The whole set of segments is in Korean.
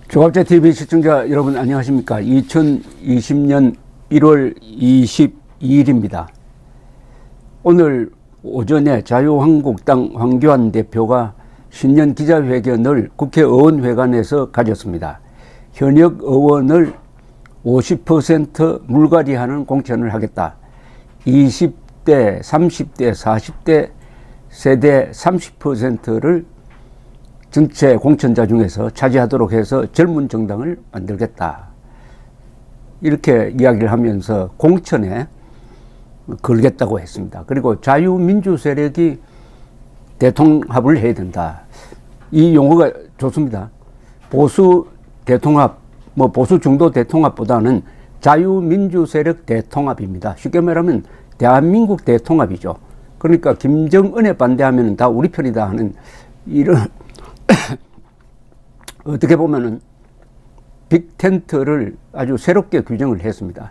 조갑제TV 시청자 여러분 안녕하십니까. 2020년 1월 22일입니다. 오늘 오전에 자유한국당 황교안 대표가 신년 기자회견을 국회의원회관에서 가졌습니다. 현역 의원을 50% 물갈이하는 공천을 하겠다. 20대, 30대, 40대 세대 30%를 전체 공천자 중에서 차지하도록 해서 젊은 정당을 만들겠다. 이렇게 이야기를 하면서 공천에 걸겠다고 했습니다. 그리고 자유민주 세력이 대통합을 해야 된다. 이 용어가 좋습니다. 보수 대통합, 보수 중도 대통합보다는 자유민주 세력 대통합입니다. 쉽게 말하면 대한민국 대통합이죠. 그러니까 김정은에 반대하면 다 우리 편이다 하는 이런 어떻게 보면은 빅텐트를 아주 새롭게 규정을 했습니다.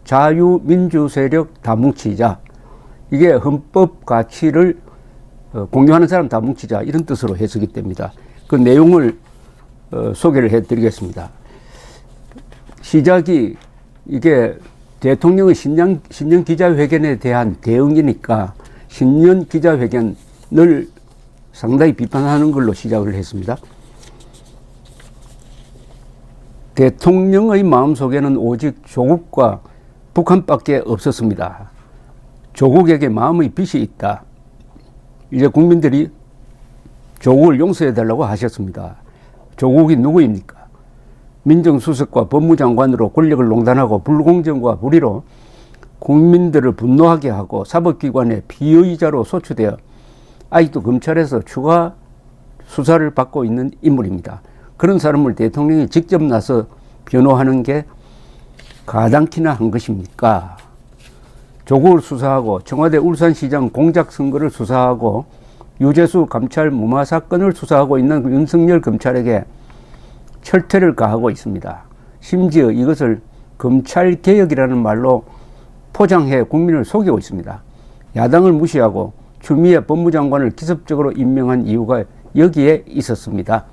자유민주 세력 다 뭉치자. 이게 헌법 가치를 공유하는 사람 다 뭉치자. 이런 뜻으로 해석이 됩니다. 그 내용을 소개를 해드리겠습니다. 시작이 이게 대통령의 신년 기자회견에 대한 대응이니까 신년 기자회견을 상당히 비판하는 걸로 시작을 했습니다. 대통령의 마음속에는 오직 조국과 북한밖에 없었습니다. 조국에게 마음의 빚이 있다. 이제 국민들이 조국을 용서해달라고 하셨습니다. 조국이 누구입니까? 민정수석과 법무장관으로 권력을 농단하고 불공정과 불의로 국민들을 분노하게 하고 사법기관의 피의자로 소추되어 아직도 검찰에서 추가 수사를 받고 있는 인물입니다. 그런 사람을 대통령이 직접 나서 변호하는 게 가당키나 한 것입니까? 조국을 수사하고 청와대 울산시장 공작 선거를 수사하고 유재수 감찰 무마 사건을 수사하고 있는 윤석열 검찰에게 철퇴를 가하고 있습니다. 심지어 이것을 검찰개혁이라는 말로 포장해 국민을 속이고 있습니다. 야당을 무시하고 추미애 법무장관을 기습적으로 임명한 이유가 여기에 있었습니다.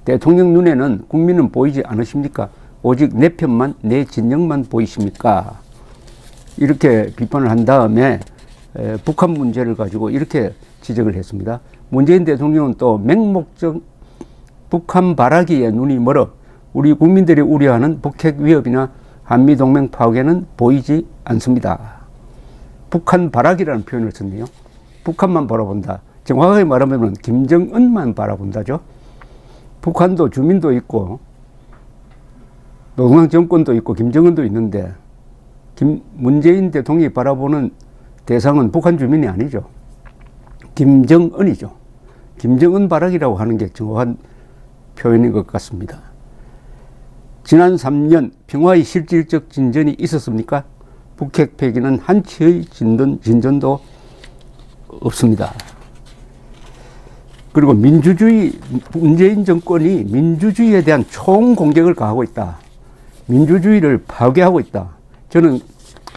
대통령 눈에는 국민은 보이지 않으십니까? 오직 내 편만, 내 진영만 보이십니까? 이렇게 비판을 한 다음에 북한 문제를 가지고 이렇게 지적을 했습니다. 문재인 대통령은 또 맹목적 북한 바라기에 눈이 멀어 우리 국민들이 우려하는 북핵 위협이나 한미동맹 파괴는 보이지 않습니다. 북한 바라기라는 표현을 썼네요. 북한만 바라본다. 정확하게 말하면 김정은만 바라본다죠. 북한도 주민도 있고 노동당 정권도 있고 김정은도 있는데 문재인 대통령이 바라보는 대상은 북한 주민이 아니죠. 김정은이죠. 김정은 바라기라고 하는 게 정확한 표현인 것 같습니다. 지난 3년 평화의 실질적 진전이 있었습니까? 북핵 폐기는 한치의 진전도 없습니다. 그리고 문재인 정권이 민주주의에 대한 총공격을 가하고 있다. 민주주의를 파괴하고 있다. 저는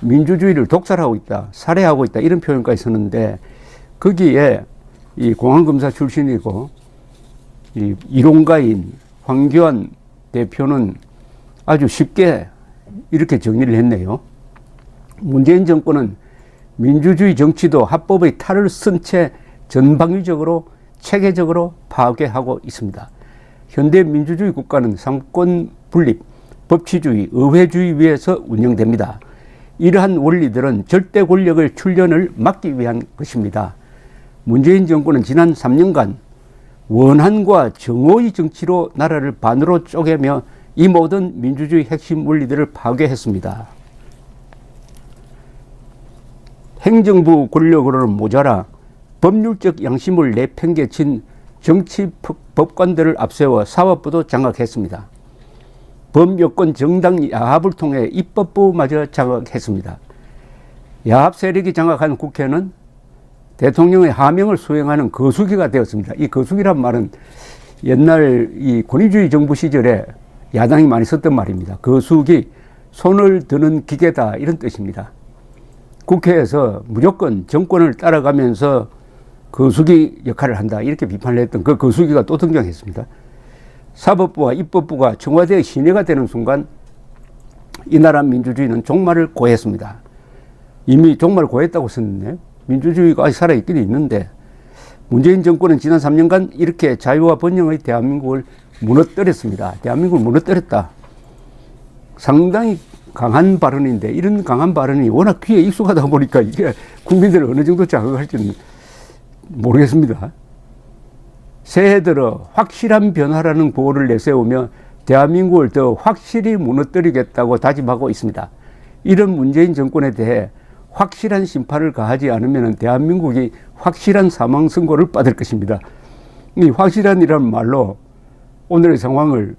민주주의를 독살하고 있다. 살해하고 있다. 이런 표현까지 썼는데 거기에 이 공안검사 출신이고 이 이론가인 황교안 대표는 아주 쉽게 이렇게 정리를 했네요. 문재인 정권은 민주주의 정치도 합법의 탈을 쓴 채 전방위적으로 체계적으로 파괴하고 있습니다. 현대 민주주의 국가는 상권 분립, 법치주의, 의회주의 위에서 운영됩니다. 이러한 원리들은 절대 권력의 출현을 막기 위한 것입니다. 문재인 정권은 지난 3년간 원한과 정오의 정치로 나라를 반으로 쪼개며 이 모든 민주주의 핵심 원리들을 파괴했습니다. 행정부 권력으로는 모자라 법률적 양심을 내팽개친 정치 법관들을 앞세워 사법부도 장악했습니다. 범여권 정당 야합을 통해 입법부마저 장악했습니다. 야합 세력이 장악한 국회는 대통령의 하명을 수행하는 거수기가 되었습니다. 이 거수기란 말은 옛날 이 권위주의 정부 시절에 야당이 많이 썼던 말입니다. 거수기, 손을 드는 기계다 이런 뜻입니다. 국회에서 무조건 정권을 따라가면서 거수기 역할을 한다 이렇게 비판을 했던 그 거수기가 또 등장했습니다. 사법부와 입법부가 청와대의 신뢰가 되는 순간 이 나라 민주주의는 종말을 고했습니다. 이미 종말을 고했다고 썼네. 민주주의가 아직 살아있긴 있는데 문재인 정권은 지난 3년간 이렇게 자유와 번영의 대한민국을 무너뜨렸습니다. 대한민국을 무너뜨렸다. 상당히 강한 발언인데 이런 강한 발언이 워낙 귀에 익숙하다 보니까 이게 국민들을 어느 정도 자극할지는 모르겠습니다. 새해 들어 확실한 변화라는 구호를 내세우며 대한민국을 더 확실히 무너뜨리겠다고 다짐하고 있습니다. 이런 문재인 정권에 대해 확실한 심판을 가하지 않으면 대한민국이 확실한 사망 선고를 받을 것입니다. 이 확실한이라는 말로 오늘의 상황을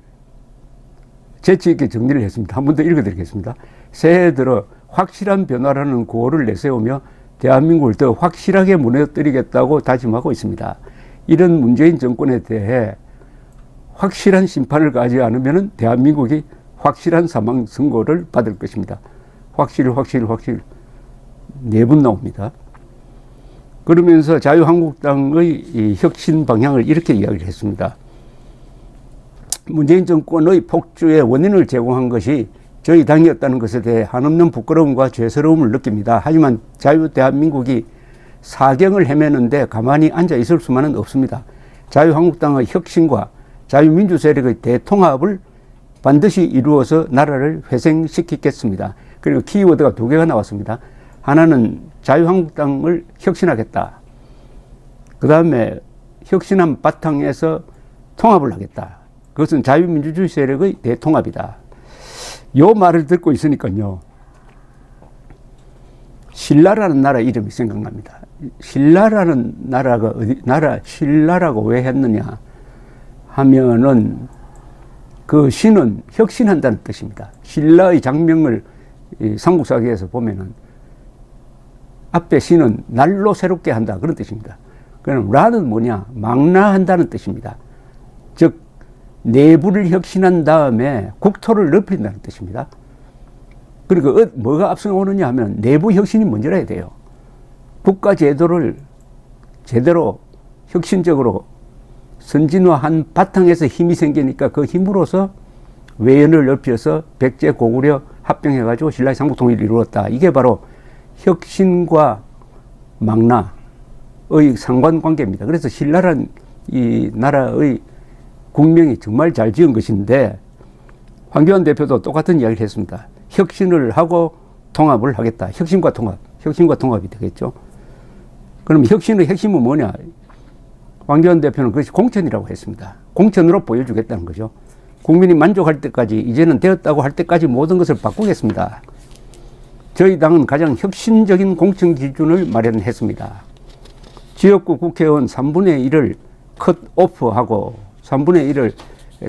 재치 있게 정리를 했습니다. 한 번 더 읽어드리겠습니다. 새해 들어 확실한 변화라는 구호를 내세우며 대한민국을 더 확실하게 무너뜨리겠다고 다짐하고 있습니다. 이런 문재인 정권에 대해 확실한 심판을 가하지 않으면 대한민국이 확실한 사망 선고를 받을 것입니다. 확실. 네 번 나옵니다. 그러면서 자유한국당의 이 혁신 방향을 이렇게 이야기를 했습니다. 문재인 정권의 폭주의 원인을 제공한 것이 저희 당이었다는 것에 대해 한없는 부끄러움과 죄스러움을 느낍니다. 하지만 자유 대한민국이 사경을 헤매는데 가만히 앉아 있을 수만은 없습니다. 자유한국당의 혁신과 자유민주 세력의 대통합을 반드시 이루어서 나라를 회생시키겠습니다. 그리고 키워드가 두 개가 나왔습니다. 하나는 자유한국당을 혁신하겠다. 그 다음에 혁신한 바탕에서 통합을 하겠다. 그것은 자유민주주의 세력의 대통합이다. 요 말을 듣고 있으니까요. 신라라는 나라 이름이 생각납니다. 신라라는 나라가 신라라고 왜 했느냐 하면은 그 신은 혁신한다는 뜻입니다. 신라의 장명을 삼국사기에서 보면은 앞에 신은 날로 새롭게 한다 그런 뜻입니다. 그럼 라는 뭐냐 망라한다는 뜻입니다. 즉 내부를 혁신한 다음에 국토를 넓힌다는 뜻입니다. 그러니까 뭐가 앞서오느냐 하면 내부 혁신이 먼저라야 돼요. 국가 제도를 제대로 혁신적으로 선진화한 바탕에서 힘이 생기니까 그 힘으로서 외연을 넓혀서 백제 고구려 합병해가지고 신라의 삼국통일을 이루었다. 이게 바로 혁신과 망라의 상관관계입니다. 그래서 신라란 이 나라의 국명이 정말 잘 지은 것인데 황교안 대표도 똑같은 이야기를 했습니다. 혁신을 하고 통합을 하겠다. 혁신과 통합이 되겠죠. 그럼 혁신의 핵심은 뭐냐? 황교안 대표는 그것이 공천이라고 했습니다. 공천으로 보여주겠다는 거죠. 국민이 만족할 때까지 이제는 되었다고 할 때까지 모든 것을 바꾸겠습니다. 저희 당은 가장 혁신적인 공천 기준을 마련했습니다. 지역구 국회의원 3분의 1을 컷오프하고 3분의 1을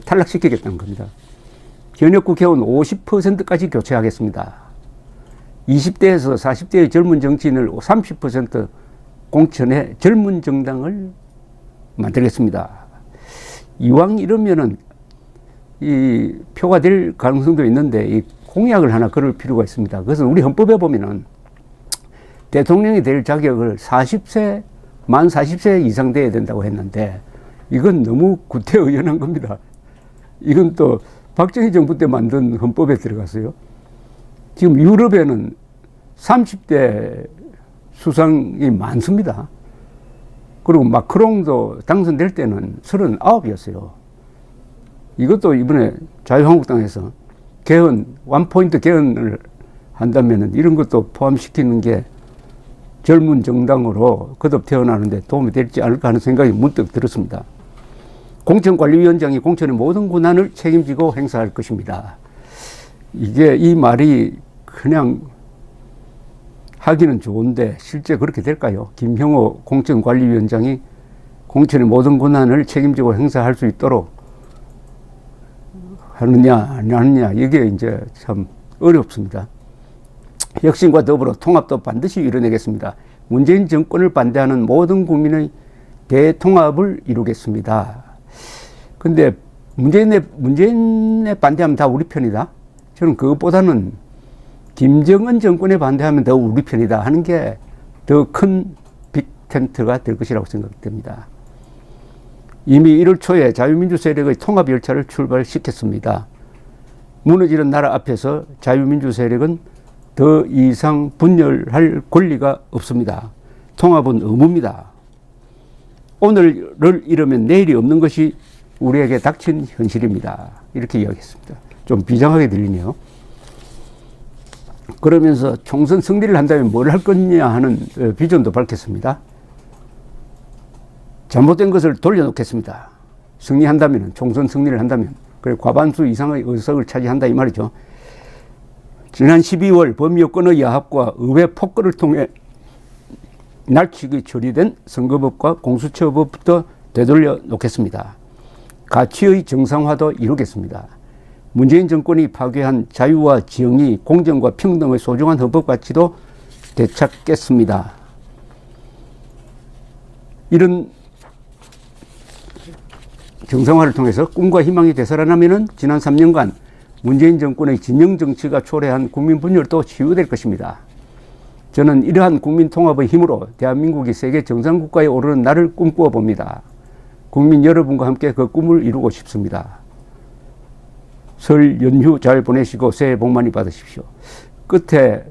탈락시키겠다는 겁니다. 현역 국회의원 50%까지 교체하겠습니다. 20대에서 40대의 젊은 정치인을 30% 공천해 젊은 정당을 만들겠습니다. 이왕 이러면은 이 표가 될 가능성도 있는데 이 공약을 하나 걸을 필요가 있습니다. 그것은 우리 헌법에 보면은 대통령이 될 자격을 만 40세 이상 돼야 된다고 했는데 이건 너무 구태의연한 겁니다. 이건 또 박정희 정부 때 만든 헌법에 들어갔어요. 지금 유럽에는 30대 수상이 많습니다. 그리고 마크롱도 당선될 때는 39이었어요. 이것도 이번에 자유한국당에서 원포인트 개헌을 한다면 이런 것도 포함시키는 게 젊은 정당으로 거듭 태어나는데 도움이 되지 않을까 하는 생각이 문득 들었습니다. 공천관리위원장이 공천의 모든 권한을 책임지고 행사할 것입니다. 이 말이 그냥 하기는 좋은데 실제 그렇게 될까요? 김형호 공천관리위원장이 공천의 모든 권한을 책임지고 행사할 수 있도록 하느냐 안 하느냐 이게 이제 참 어렵습니다. 혁신과 더불어 통합도 반드시 이뤄내겠습니다. 문재인 정권을 반대하는 모든 국민의 대통합을 이루겠습니다. 근데 문재인에 반대하면 다 우리 편이다? 저는 그것보다는 김정은 정권에 반대하면 더 우리 편이다 하는 게 더 큰 빅텐트가 될 것이라고 생각됩니다. 이미 1월 초에 자유민주 세력의 통합 열차를 출발시켰습니다. 무너지는 나라 앞에서 자유민주 세력은 더 이상 분열할 권리가 없습니다. 통합은 의무입니다. 오늘을 잃으면 내일이 없는 것이 우리에게 닥친 현실입니다. 이렇게 이야기했습니다. 좀 비장하게 들리네요. 그러면서 총선 승리를 한다면 뭘 할 거냐 하는 비전도 밝혔습니다. 잘못된 것을 돌려놓겠습니다. 승리한다면, 총선 승리를 한다면, 그래 과반수 이상의 의석을 차지한다 이 말이죠. 지난 12월 범여권의 야합과 의회 폭거를 통해 날치기 처리된 선거법과 공수처법부터 되돌려 놓겠습니다. 가치의 정상화도 이루겠습니다. 문재인 정권이 파괴한 자유와 정의, 공정과 평등의 소중한 헌법 가치도 되찾겠습니다. 이런 정상화를 통해서 꿈과 희망이 되살아나면 지난 3년간 문재인 정권의 진영 정치가 초래한 국민 분열도 치유될 것입니다. 저는 이러한 국민 통합의 힘으로 대한민국이 세계 정상국가에 오르는 날을 꿈꾸어 봅니다. 국민 여러분과 함께 그 꿈을 이루고 싶습니다. 설 연휴 잘 보내시고 새해 복 많이 받으십시오. 끝에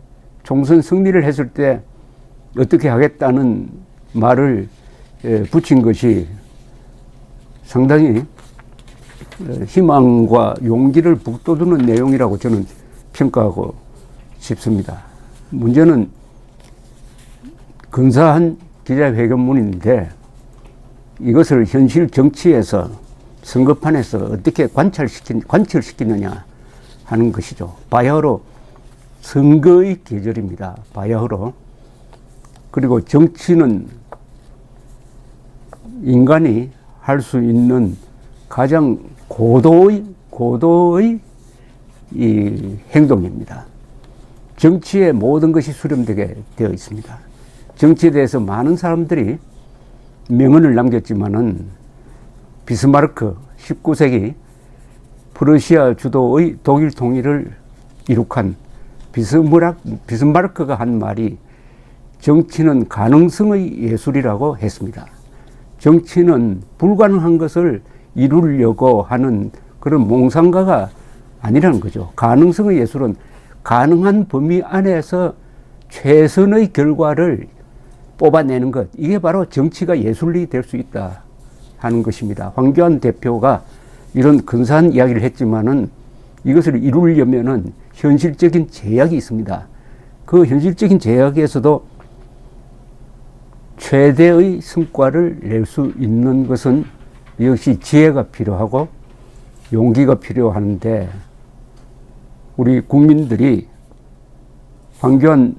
총선 승리를 했을 때 어떻게 하겠다는 말을 붙인 것이 상당히 희망과 용기를 북돋우는 내용이라고 저는 평가하고 싶습니다. 문제는 근사한 기자회견문인데 이것을 현실 정치에서 선거판에서 어떻게 관철시키느냐 하는 것이죠. 바야흐로 선거의 계절입니다. 바야흐로. 그리고 정치는 인간이 할 수 있는 가장 고도의 이 행동입니다. 정치에 모든 것이 수렴되게 되어 있습니다. 정치에 대해서 많은 사람들이 명언을 남겼지만은 비스마르크 19세기 프러시아 주도의 독일 통일을 이룩한 비스마르크가 한 말이 정치는 가능성의 예술이라고 했습니다. 정치는 불가능한 것을 이루려고 하는 그런 몽상가가 아니라는 거죠. 가능성의 예술은 가능한 범위 안에서 최선의 결과를 뽑아내는 것. 이게 바로 정치가 예술이 될 수 있다 하는 것입니다. 황교안 대표가 이런 근사한 이야기를 했지만은 이것을 이루려면은 현실적인 제약이 있습니다. 그 현실적인 제약에서도 최대의 성과를 낼 수 있는 것은 역시 지혜가 필요하고 용기가 필요한데 우리 국민들이 황교안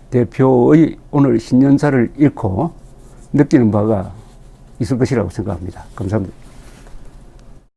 대표의 오늘 신년사를 읽고 느끼는 바가 있을 것이라고 생각합니다. 감사합니다.